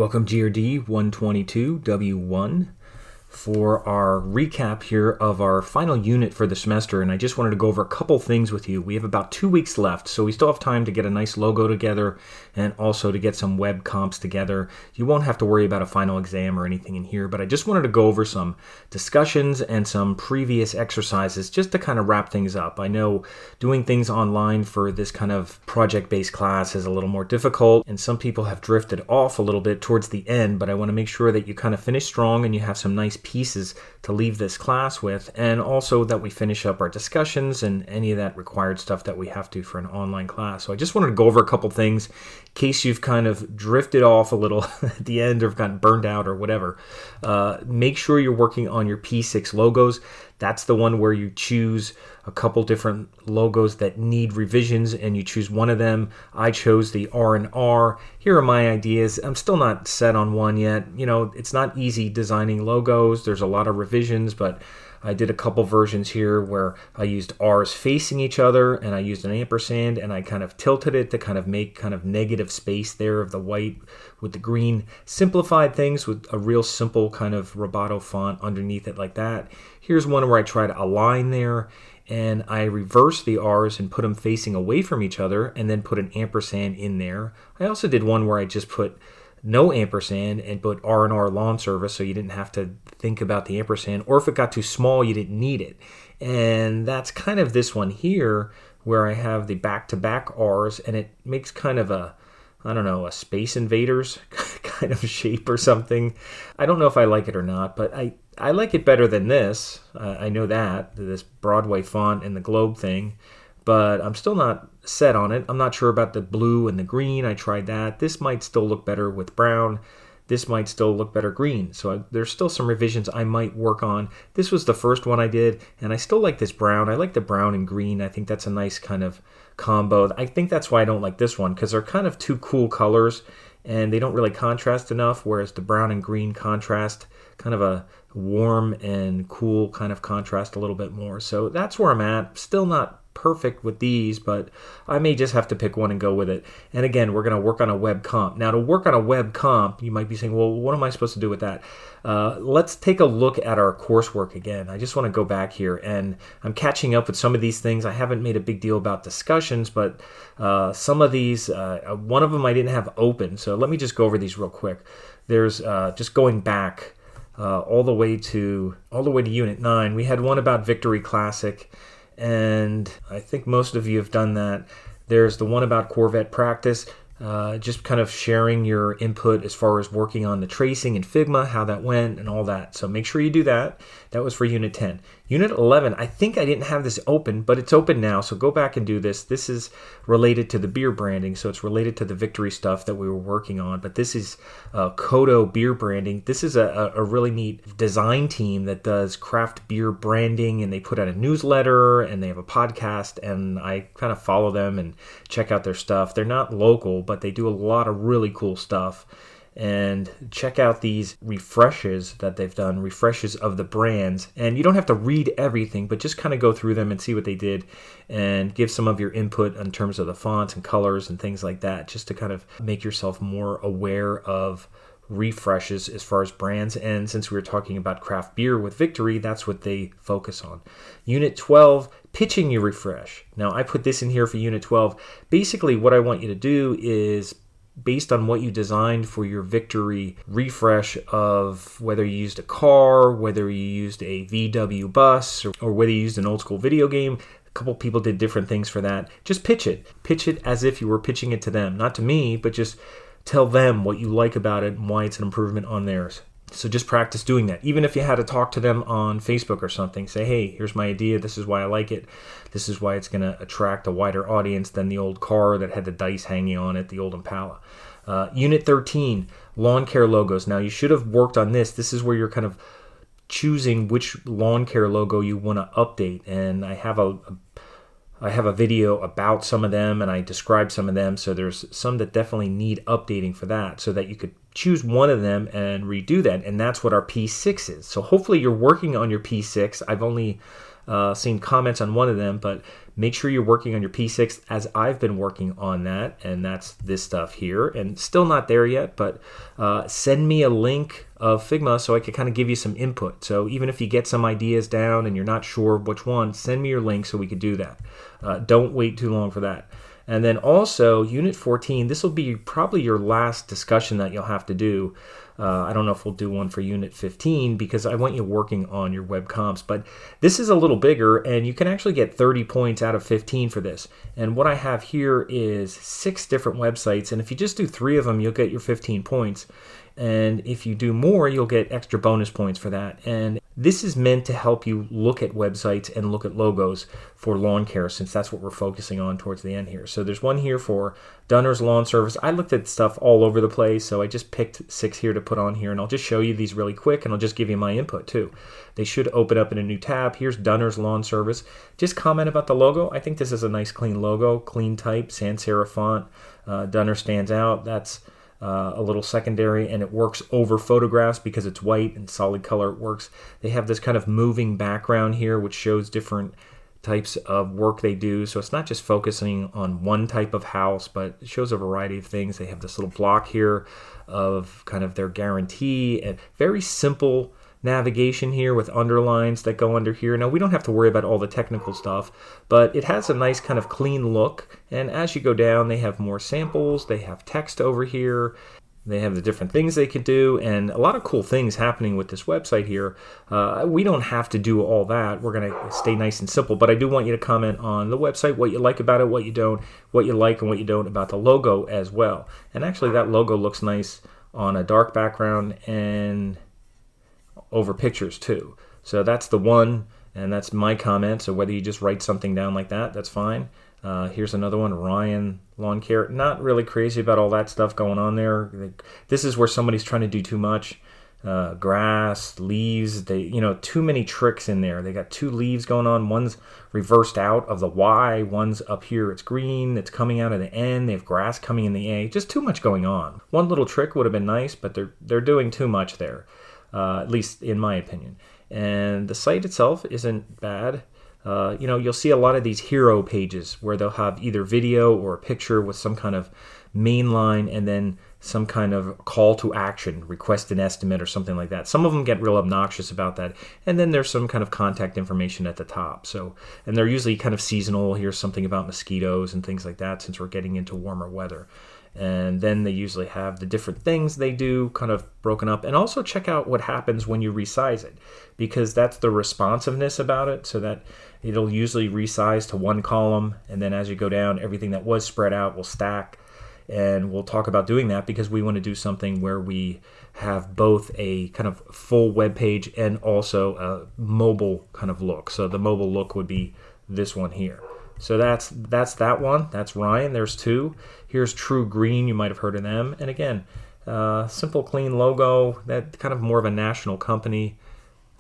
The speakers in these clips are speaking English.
Welcome GRD 122 W1 for our recap here of our final unit for the semester, and I just wanted to go over a couple things with you. We have about 2 weeks left, so we still have time to get a nice logo together and also to get some web comps together. You won't have to worry about a final exam or anything in here, but I just wanted to go over some discussions and some previous exercises just to kind of wrap things up. I know doing things online for this kind of project-based class is a little more difficult, and some people have drifted off a little bit towards the end, but I want to make sure that you kind of finish strong and you have some nice pieces to leave this class with, and also that we finish up our discussions and any of that required stuff that we have to for an online class. So I just wanted to go over a couple things in case you've kind of drifted off a little at the end or gotten burned out or whatever. Make sure you're working on your P6 logos. That's the one where you choose a couple different logos that need revisions and you choose one of them. I chose the R&R. Here are my ideas. I'm still not set on one yet. You know, it's not easy designing logos. There's a lot of revisions, but I did a couple versions here where I used R's facing each other and I used an ampersand and I kind of tilted it to kind of make kind of negative space there of the white with the green. Simplified things with a real simple kind of Roboto font underneath it like that. Here's one where I try to align there and I reverse the R's and put them facing away from each other and then put an ampersand in there. I also did one where I just put no ampersand and put R&R lawn service so you didn't have to think about the ampersand, or if it got too small you didn't need it. And that's kind of this one here where I have the back-to-back R's and it makes kind of a, I don't know, a Space Invaders kind of shape or something. I don't know if I like it or not, but I like it better than this. I know that, this Broadway font and the globe thing, but I'm still not set on it. I'm not sure about the blue and the green. I tried that. This might still look better with brown. This might still look better green. So there's still some revisions I might work on. This was the first one I did, and I still like this brown. I like the brown and green. I think that's a nice kind of combo. I think that's why I don't like this one, because they're kind of two cool colors, and they don't really contrast enough, whereas the brown and green contrast, kind of a warm and cool kind of contrast a little bit more. So that's where I'm at. Still not perfect with these, but I may just have to pick one and go with it. And again, we're going to work on a web comp. Now, to work on a web comp, you might be saying, well, what am I supposed to do with that? Let's take a look at our coursework again. I just want to go back here, and I'm catching up with some of these things. I haven't made a big deal about discussions, but some of these, one of them I didn't have open. So let me just go over these real quick. There's just going back all the way to Unit 9. We had one about Victory Classic, and I think most of you have done that. There's the one about Corvette Practice, just kind of sharing your input as far as working on the tracing in Figma, how that went, and all that. So make sure you do that. That was for Unit 10. Unit 11, I think I didn't have this open, but it's open now, so go back and do this. This is related to the beer branding, so it's related to the Victory stuff that we were working on, but this is Kodo beer branding. This is a really neat design team that does craft beer branding, and they put out a newsletter, and they have a podcast, and I kind of follow them and check out their stuff. They're not local, but they do a lot of really cool stuff. And check out these refreshes that they've done, refreshes of the brands. And you don't have to read everything, but just kind of go through them and see what they did and give some of your input in terms of the fonts and colors and things like that, just to kind of make yourself more aware of refreshes as far as brands. And since we were talking about craft beer with Victory, that's what they focus on. Unit 12, pitching your refresh. Now, I put this in here for Unit 12. Basically, what I want you to do is, based on what you designed for your Victory refresh of whether you used a car, whether you used a VW bus, or whether you used an old school video game. A couple people did different things for that. Just pitch it. Pitch it as if you were pitching it to them. Not to me, but just tell them what you like about it and why it's an improvement on theirs. So just practice doing that. Even if you had to talk to them on Facebook or something, say, hey, here's my idea. This is why I like it. This is why it's going to attract a wider audience than the old car that had the dice hanging on it, the old Impala. Unit 13, lawn care logos. Now, you should have worked on this. This is where you're kind of choosing which lawn care logo you want to update. And I have a video about some of them, and I describe some of them. So there's some that definitely need updating for that, so that you could choose one of them and redo that, and that's what our P6 is. So hopefully you're working on your P6. I've only seen comments on one of them, but make sure you're working on your P6 as I've been working on that, and that's this stuff here. And still not there yet, but send me a link of Figma so I could kind of give you some input. So even if you get some ideas down and you're not sure which one, send me your link so we could do that. Don't wait too long for that. And then also, Unit 14, this will be probably your last discussion that you'll have to do. I don't know if we'll do one for Unit 15 because I want you working on your web comps. But this is a little bigger, and you can actually get 30 points out of 15 for this. And what I have here is 6 different websites, and if you just do 3 of them, you'll get your 15 points. And if you do more, you'll get extra bonus points for that. And this is meant to help you look at websites and look at logos for lawn care, since that's what we're focusing on towards the end here. So there's one here for Dunner's Lawn Service. I looked at stuff all over the place, so I just picked 6 here to put on here, and I'll just show you these really quick, and I'll just give you my input too. They should open up in a new tab. Here's Dunner's Lawn Service. Just comment about the logo. I think this is a nice clean logo, clean type, sans serif font. Dunner stands out. That's a little secondary, and it works over photographs because it's white and solid color. It works. They have this kind of moving background here which shows different types of work they do, so it's not just focusing on one type of house, but it shows a variety of things. They have this little block here of kind of their guarantee, and very simple navigation here with underlines that go under here. Now we don't have to worry about all the technical stuff, but it has a nice kind of clean look, and as you go down they have more samples, they have text over here, they have the different things they could do, and a lot of cool things happening with this website here. We don't have to do all that. We're going to stay nice and simple, but I do want you to comment on the website, what you like about it, what you don't, what you like and what you don't about the logo as well. And actually that logo looks nice on a dark background and over pictures too. So that's the one, and that's my comment. So whether you just write something down like that, that's fine. Here's another one, Ryan Lawn Care. Not really crazy about all that stuff going on there. This is where somebody's trying to do too much. Grass, leaves, too many tricks in there. They got 2 leaves going on. One's reversed out of the Y, one's up here, it's green, it's coming out of the N. They have grass coming in the A. Just too much going on. One little trick would have been nice, but they're doing too much there. At least in my opinion. And the site itself isn't bad. You'll see a lot of these hero pages where they'll have either video or a picture with some kind of main line and then some kind of call to action, request an estimate or something like that. Some of them get real obnoxious about that. And then there's some kind of contact information at the top. So, and they're usually kind of seasonal. Here's something about mosquitoes and things like that, since we're getting into warmer weather. And then they usually have the different things they do kind of broken up. And also check out what happens when you resize it, because that's the responsiveness about it, so that it'll usually resize to one column, and then as you go down, everything that was spread out will stack. And we'll talk about doing that because we want to do something where we have both a kind of full web page and also a mobile kind of look. So the mobile look would be this one here. So that's that one. That's Ryan. There's 2. Here's True Green. You might have heard of them. And again, simple, clean logo. That kind of more of a national company.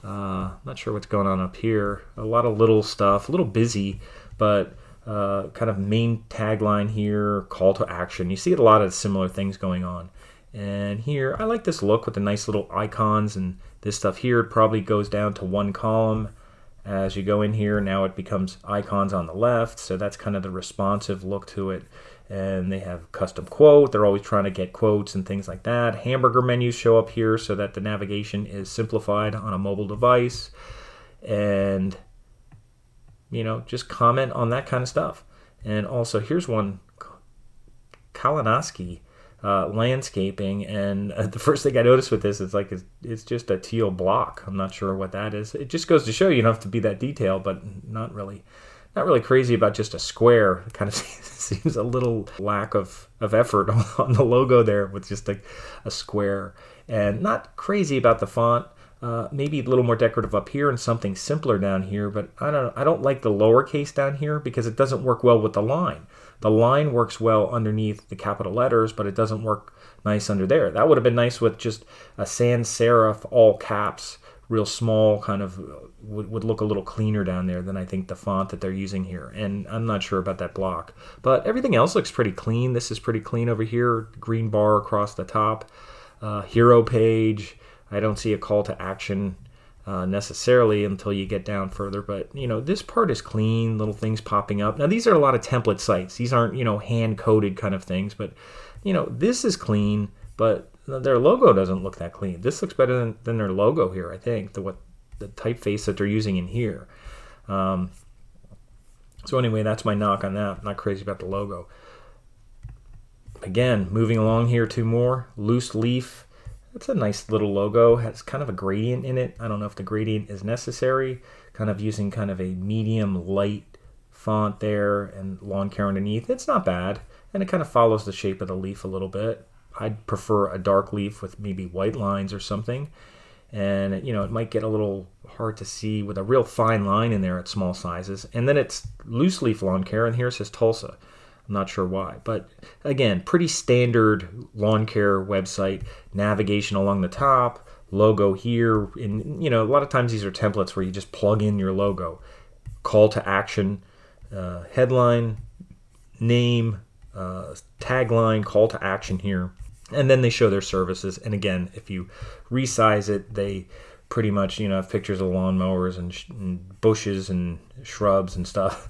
Not sure what's going on up here. A lot of little stuff. A little busy, but kind of main tagline here. Call to action. You see a lot of similar things going on. And here, I like this look with the nice little icons and this stuff here. It probably goes down to one column. As you go in here, now it becomes icons on the left, so that's kind of the responsive look to it. And they have custom quote. They're always trying to get quotes and things like that. Hamburger menus show up here so that the navigation is simplified on a mobile device. And, just comment on that kind of stuff. And also, here's one, Kalinowski. Landscaping, and the first thing I noticed with this is it's just a teal block. I'm not sure what that is. It just goes to show you don't have to be that detailed, but not really crazy about just a square. It kind of seems a little lack of effort on the logo there with just a square, and not crazy about the font. Maybe a little more decorative up here and something simpler down here, but I don't like the lowercase down here because it doesn't work well with the line. The line works well underneath the capital letters, but it doesn't work nice under there. That would have been nice with just a sans serif, all caps, real small, kind of would look a little cleaner down there than I think the font that they're using here. And I'm not sure about that block. But everything else looks pretty clean. This is pretty clean over here. Green bar across the top. hero page. I don't see a call to action necessarily until you get down further, but this part is clean, little things popping up. Now these are a lot of template sites. These aren't hand coded kind of things, but this is clean, but their logo doesn't look that clean. This looks better than their logo here, I think, the typeface that they're using in here. So anyway, that's my knock on that. I'm not crazy about the logo. Again, moving along here, 2 more. Loose Leaf. That's a nice little logo. Has kind of a gradient in it. I don't know if the gradient is necessary. Kind of using kind of a medium light font there and lawn care underneath. It's not bad. And it kind of follows the shape of the leaf a little bit. I'd prefer a dark leaf with maybe white lines or something. And it might get a little hard to see with a real fine line in there at small sizes. And then it's Loose Leaf Lawn Care, and here it says Tulsa. I'm not sure why, but again, pretty standard lawn care website. Navigation along the top, logo here, and a lot of times these are templates where you just plug in your logo. Call to action, headline, name, tagline, call to action here, and then they show their services. And again, if you resize it, they pretty much have pictures of lawnmowers and bushes and shrubs and stuff,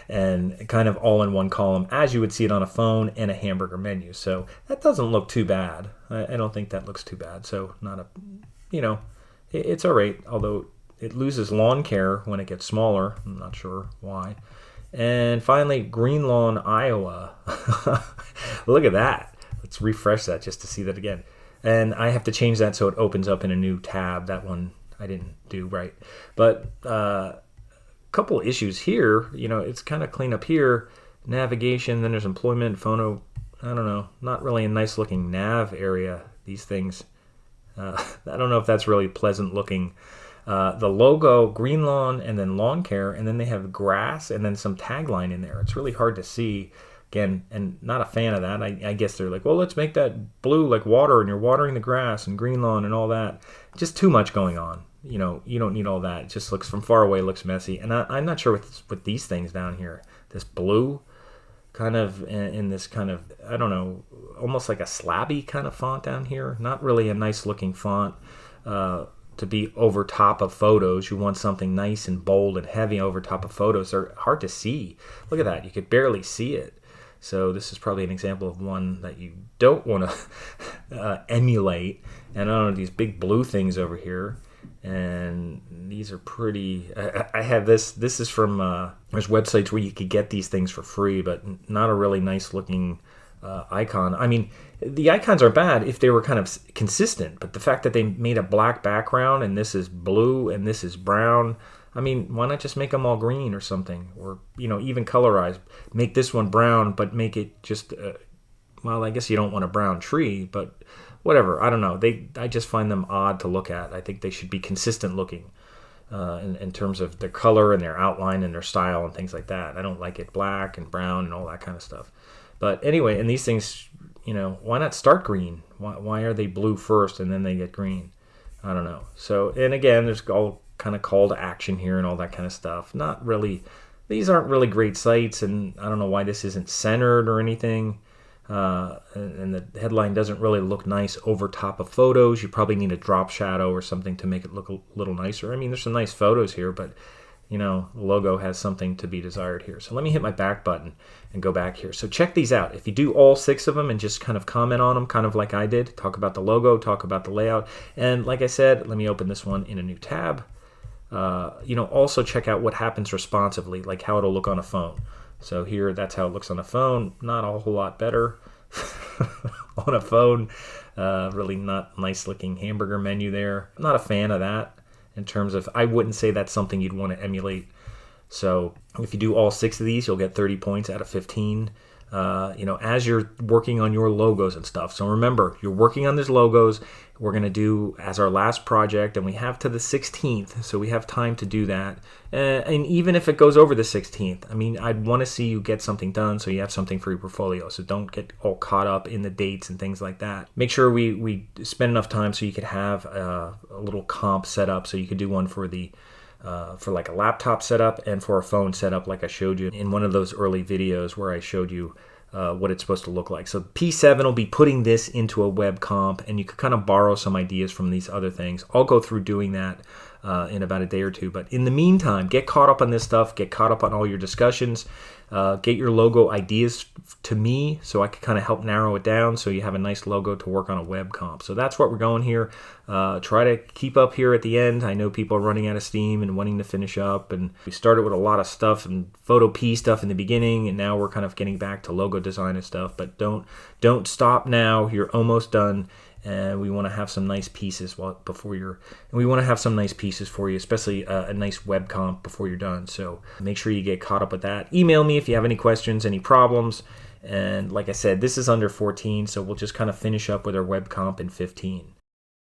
and kind of all in one column as you would see it on a phone, and a hamburger menu. So that doesn't look too bad. I don't think that looks too bad. So it's all right, although it loses lawn care when it gets smaller. I'm not sure why. And finally, Green Lawn, Iowa. Look at that. Let's refresh that just to see that again. And I have to change that so it opens up in a new tab. That one I didn't do right. But couple issues here. It's kind of clean up here. Navigation, then there's employment, photo. I don't know. Not really a nice looking nav area, these things. I don't know if that's really pleasant looking. The logo, Green Lawn, and then Lawn Care, and then they have grass and then some tagline in there. It's really hard to see. Again, and not a fan of that. I guess they're like, well, let's make that blue like water, and you're watering the grass and green lawn and all that. Just too much going on. You don't need all that. It just looks, from far away, looks messy. And I'm not sure with these things down here. This blue kind of in this kind of, I don't know, almost like a slabby kind of font down here. Not really a nice looking font to be over top of photos. You want something nice and bold and heavy over top of photos. They're hard to see. Look at that. You could barely see it. So this is probably an example of one that you don't want to emulate. And I don't know, these big blue things over here. And these are pretty, I have this is from, there's websites where you could get these things for free, but not a really nice looking icon. I mean, the icons are bad if they were kind of consistent, but the fact that they made a black background and this is blue and this is brown, I mean, why not just make them all green or something? Or, even colorize. Make this one brown, but make it just, well, I guess you don't want a brown tree, but whatever. I don't know. I just find them odd to look at. I think they should be consistent looking in terms of their color and their outline and their style and things like that. I don't like it black and brown and all that kind of stuff. But anyway, and these things, why not start green? Why are they blue first and then they get green? I don't know. So, and again, there's all kind of call to action here and all that kind of stuff. Not really, these aren't really great sites, and I don't know why this isn't centered or anything. And the headline doesn't really look nice over top of photos. You probably need a drop shadow or something to make it look a little nicer. I mean, there's some nice photos here, but the logo has something to be desired here. So let me hit my back button and go back here. So check these out. If you do all 6 of them and just kind of comment on them, kind of like I did, talk about the logo, talk about the layout. And like I said, let me open this one in a new tab. Also check out what happens responsively, like how it'll look on a phone. So here, that's how it looks on a phone. Not a whole lot better on a phone. Really not nice looking hamburger menu there. I'm not a fan of that in terms of, I wouldn't say that's something you'd want to emulate. So if you do all 6 of these, you'll get 30 points out of 15. As you're working on your logos and stuff. So remember, you're working on these logos. We're going to do as our last project, and we have to the 16th, so we have time to do that. And even if it goes over the 16th, I mean, I'd want to see you get something done so you have something for your portfolio. So don't get all caught up in the dates and things like that. Make sure we spend enough time so you could have a little comp set up, so you could do one for the for like a laptop setup and for a phone setup, like I showed you in one of those early videos where I showed you what it's supposed to look like. So P7 will be putting this into a web comp, and you could kind of borrow some ideas from these other things. I'll go through doing that in about a day or two. But in the meantime, get caught up on this stuff. Get caught up on all your discussions. Get your logo ideas to me so I can kind of help narrow it down so you have a nice logo to work on a web comp. So that's what we're going here. Try to keep up here at the end. I know people are running out of steam and wanting to finish up. And we started with a lot of stuff and Photo P stuff in the beginning, and now we're kind of getting back to logo design and stuff. But don't stop now. You're almost done. And we want to have some nice pieces for you, especially a nice web comp before you're done. So make sure you get caught up with that. Email me if you have any questions, any problems. And like I said, this is under 14, so we'll just kind of finish up with our web comp in 15.